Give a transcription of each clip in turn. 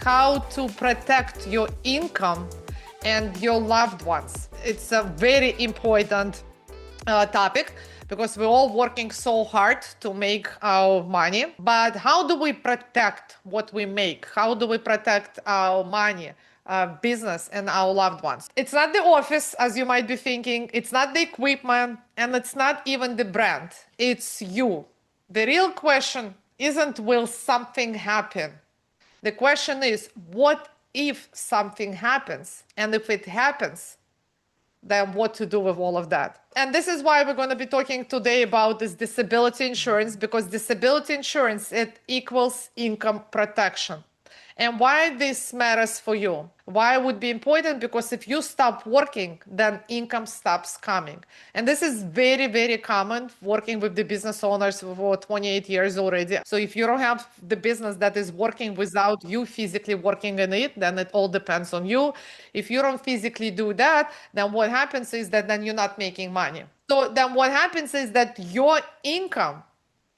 how to protect your income and your loved ones. It's a very important topic because we're all working so hard to make our money. But how do we protect what we make? How do we protect our money, business, and our loved ones? It's not the office, as you might be thinking. It's not the equipment, and it's not even the brand. It's you. The real question isn't will something happen? The question is, what if something happens? And if it happens, then what to do with all of that? And this is why we're going to be talking today about this disability insurance, because disability insurance, it equals income protection. And why this matters for you? Why it would be important? Because if you stop working, then income stops coming. And this is very, very common working with the business owners for 28 years already. So if you don't have the business that is working without you physically working in it, then it all depends on you. If you don't physically do that, then what happens is that then you're not making money. So then what happens is that your income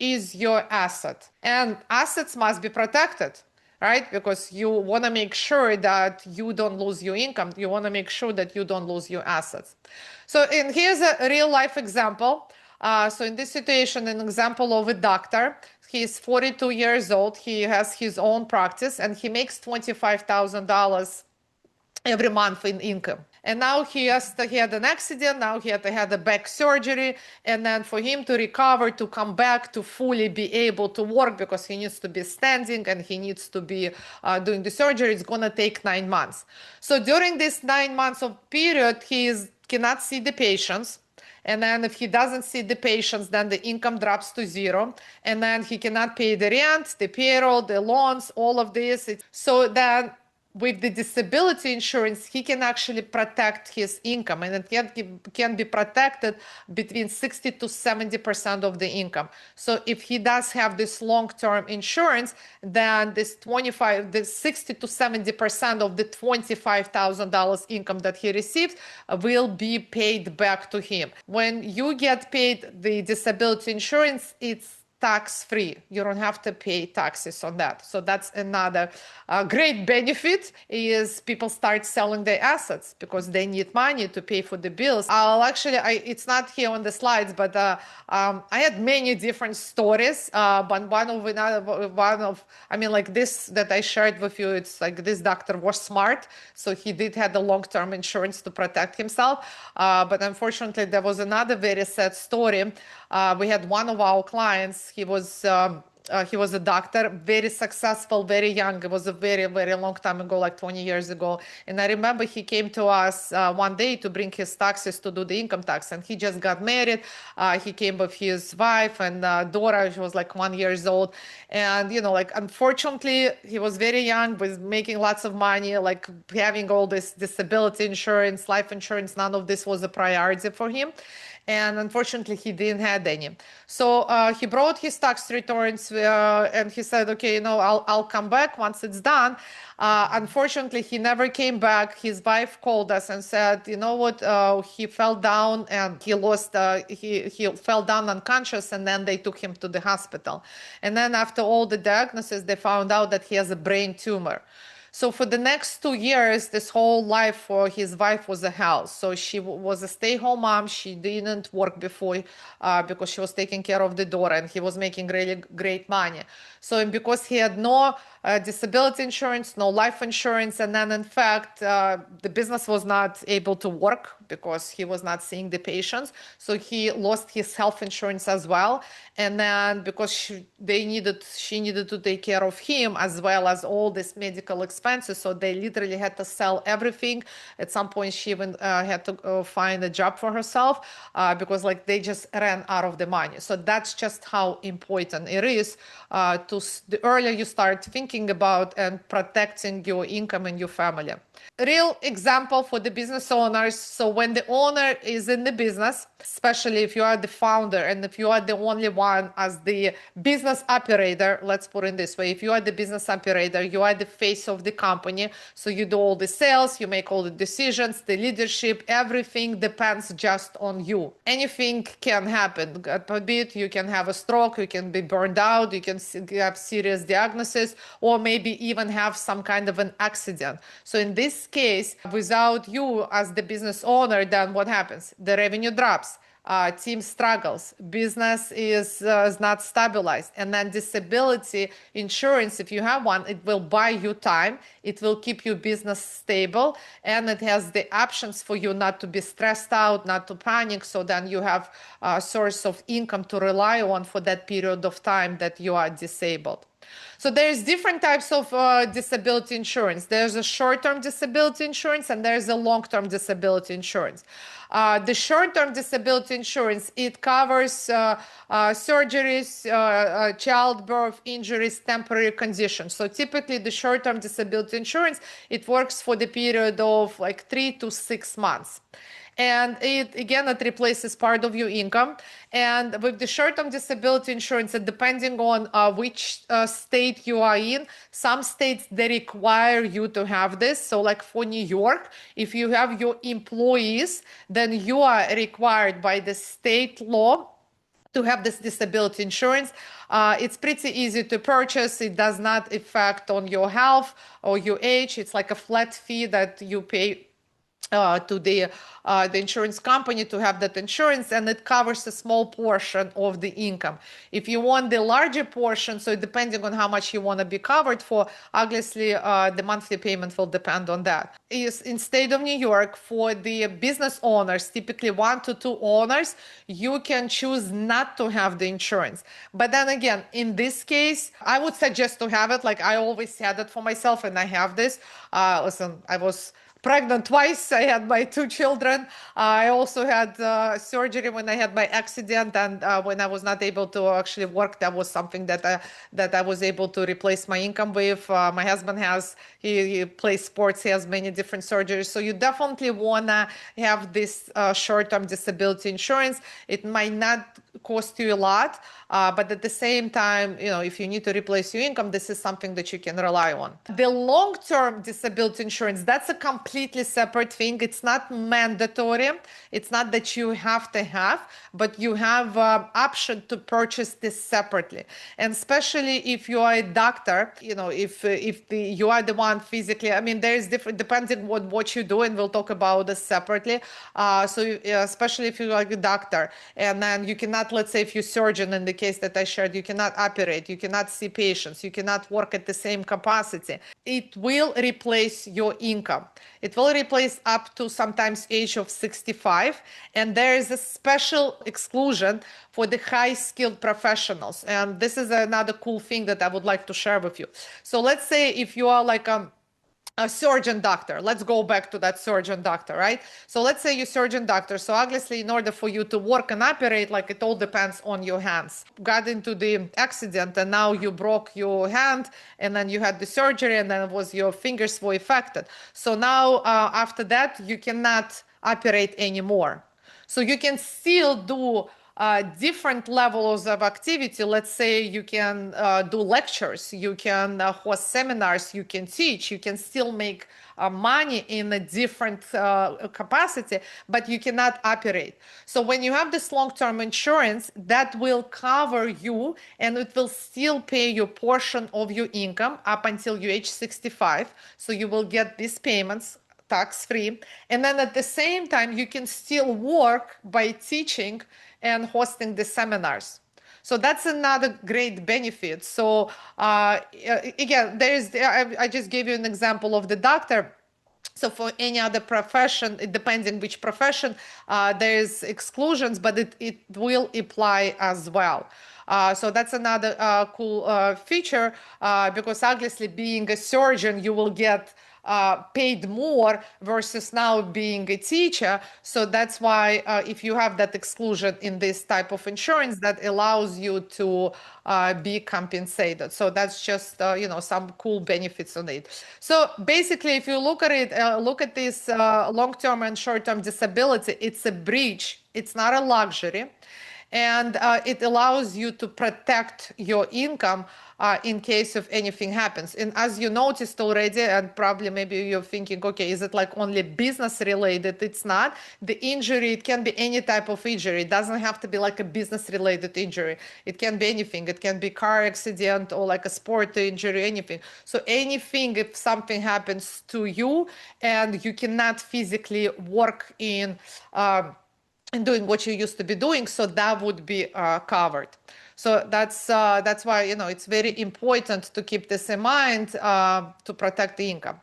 is your asset, and assets must be protected, right? Because you want to make sure that you don't lose your income. You want to make sure that you don't lose your assets. So here's a real life example. So in this situation, an example of a doctor. He's 42 years old. He has his own practice and he makes $25,000 every month in income. And now he had an accident. Now he had to have a back surgery. And then for him to recover, to come back, to fully be able to work, because he needs to be standing and he needs to be doing the surgery, it's going to take 9 months. So during this 9 months of period, cannot see the patients. And then if he doesn't see the patients, then the income drops to zero. And then he cannot pay the rent, the payroll, the loans, all of this. So then with the disability insurance, he can actually protect his income, and it can be protected between 60 to 70% of the income. So if he does have this long-term insurance, then the 60 to 70% of the $25,000 income that he receives will be paid back to him. When you get paid the disability insurance, it's tax-free. You don't have to pay taxes on that. So that's another great benefit, is people start selling their assets because they need money to pay for the bills. It's not here on the slides, but I had many different stories. But this that I shared with you, it's like this doctor was smart. So he did have the long-term insurance to protect himself. But unfortunately, there was another very sad story. We had one of our clients. He was a doctor, very successful, very young. It was a very, very long time ago, like 20 years ago. And I remember he came to us one day to bring his taxes to do the income tax. And he just got married. He came with his wife and daughter. She was like 1 year old. And, unfortunately, he was very young, was making lots of money, like having all this disability insurance, life insurance. None of this was a priority for him. And unfortunately, he didn't have any. So he brought his tax returns and he said, okay, I'll come back once it's done. Unfortunately, he never came back. His wife called us and said, you know what, he fell down and he fell down unconscious, and then they took him to the hospital. And then after all the diagnosis, they found out that he has a brain tumor. So for the next 2 years, this whole life for his wife was a hell. So she was a stay-home mom. She didn't work before because she was taking care of the daughter, and he was making really great money. So because he had no disability insurance, no life insurance, and then in fact, the business was not able to work because he was not seeing the patients. So he lost his health insurance as well. And then because she needed to take care of him as well as all this medical expenses. So they literally had to sell everything. At some point, she even had to find a job for herself because they just ran out of the money. So that's just how important it is the earlier you start thinking about and protecting your income and your family. Real example for the business owners. So when the owner is in the business, especially if you are the founder and if you are the only one as the business operator, let's put it this way, if you are the business operator, you are the face of the company. So you do all the sales, you make all the decisions, the leadership, everything depends just on you. Anything can happen. God forbid, you can have a stroke, you can be burned out, you can have serious diagnosis, or maybe even have some kind of an accident. So in this case, without you as the business owner, then what happens? The revenue drops. Team struggles, business is not stabilized, and then disability insurance, if you have one, it will buy you time, it will keep your business stable, and it has the options for you not to be stressed out, not to panic, so then you have a source of income to rely on for that period of time that you are disabled. So there's different types of disability insurance. There's a short-term disability insurance and there's a long-term disability insurance. The short-term disability insurance, it covers surgeries, childbirth, injuries, temporary conditions. So typically the short-term disability insurance, it works for the period of like 3 to 6 months. And it replaces part of your income. And with the short-term disability insurance, depending on which state you are in, some states, they require you to have this. So like for New York, if you have your employees, then you are required by the state law to have this disability insurance. It's pretty easy to purchase. It does not affect on your health or your age. It's like a flat fee that you pay to the insurance company to have that insurance, and it covers a small portion of the income. If you want the larger portion, so depending on how much you want to be covered for, obviously the monthly payment will depend on that. In state of New York, for the business owners, typically 1 to 2 owners, you can choose not to have the insurance. But then again, in this case, I would suggest to have it. Like I always had it for myself, and I have this. Listen, I was pregnant twice. I had my 2 children. I also had surgery when I had my accident, and when I was not able to actually work, that was something that I was able to replace my income with. My husband he plays sports. He has many different surgeries. So you definitely wanna have this short-term disability insurance. It might not cost you a lot, but at the same time, if you need to replace your income, this is something that you can rely on. The long-term disability insurance, that's a completely separate thing. It's not mandatory. It's not that you have to have, but you have option to purchase this separately. And especially if you are a doctor, if you are the one physically, I mean, there is different, depending on what you do, and we'll talk about this separately. So especially if you are a doctor, and then you cannot, let's say if you're a surgeon, in the case that I shared, you cannot operate, you cannot see patients, you cannot work at the same capacity. It will replace your income. It will replace up to sometimes age of 65. And there is a special exclusion for the high-skilled professionals. And this is another cool thing that I would like to share with you. So let's say if you are like a surgeon doctor. Let's go back to that surgeon doctor, right? So let's say you're surgeon doctor. So obviously, in order for you to work and operate, like it all depends on your hands. Got into the accident and now you broke your hand, and then you had the surgery, and then your fingers were affected. So now after that, you cannot operate anymore. So you can still do different levels of activity. Let's say you can do lectures, you can host seminars, you can teach, you can still make money in a different capacity, but you cannot operate. So when you have this long-term insurance, that will cover you, and it will still pay your portion of your income up until you age 65. So you will get these payments tax-free. And then at the same time, you can still work by teaching and hosting the seminars. So that's another great benefit. So again, I just gave you an example of the doctor. So for any other profession, it depends on which profession, there's exclusions, but it will apply as well. So that's another cool feature, because obviously being a surgeon, you will get paid more versus now being a teacher. So that's why if you have that exclusion in this type of insurance, that allows you to be compensated. So that's just some cool benefits on it. So basically, if you look at it, look at this long-term and short-term disability, it's a bridge. It's not a luxury. And it allows you to protect your income in case of anything happens. And as you noticed already, and probably maybe you're thinking, okay, is it like only business related? It's not. The injury, it can be any type of injury. It doesn't have to be like a business related injury. It can be anything. It can be car accident or like a sport injury, anything. So anything, if something happens to you and you cannot physically work in and doing what you used to be doing, so that would be covered. So that's why, you know, it's very important to keep this in mind to protect the income.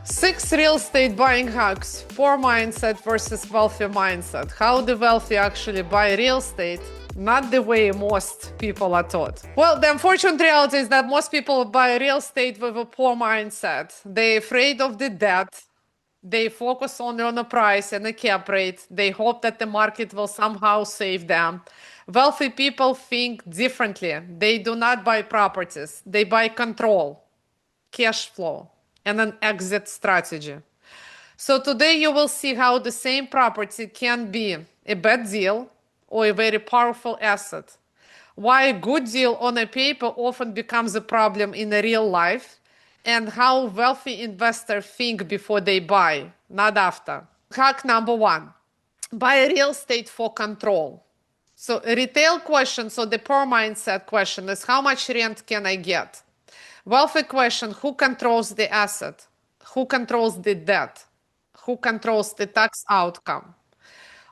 Six real estate buying hacks: poor mindset versus wealthy mindset. How the wealthy actually buy real estate, not the way most people are taught. Well, the unfortunate reality is that most people buy real estate with a poor mindset. They're afraid of the debt. They focus only on the price and the cap rate. They hope that the market will somehow save them. Wealthy people think differently. They do not buy properties. They buy control, cash flow, and an exit strategy. So today you will see how the same property can be a bad deal or a very powerful asset. Why a good deal on a paper often becomes a problem in a real life, and how wealthy investors think before they buy, not after. Hack number one, buy real estate for control. So retail question, so the poor mindset question is how much rent can I get? Wealthy question, who controls the asset? Who controls the debt? Who controls the tax outcome?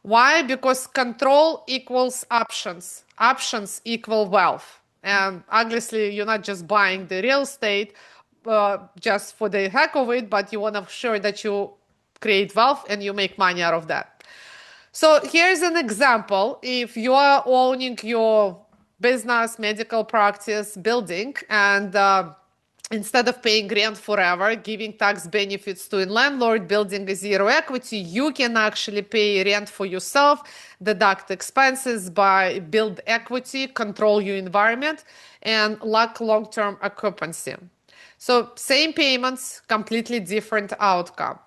Why? Because control equals options. Options equal wealth. And obviously, you're not just buying the real estate just for the heck of it, but you want to sure that you create wealth and you make money out of that. So here's an example. If you are owning your business, medical practice, building, and instead of paying rent forever, giving tax benefits to a landlord, building a zero equity, you can actually pay rent for yourself, deduct expenses by build equity, control your environment, and lock long-term occupancy. So same payments, completely different outcome.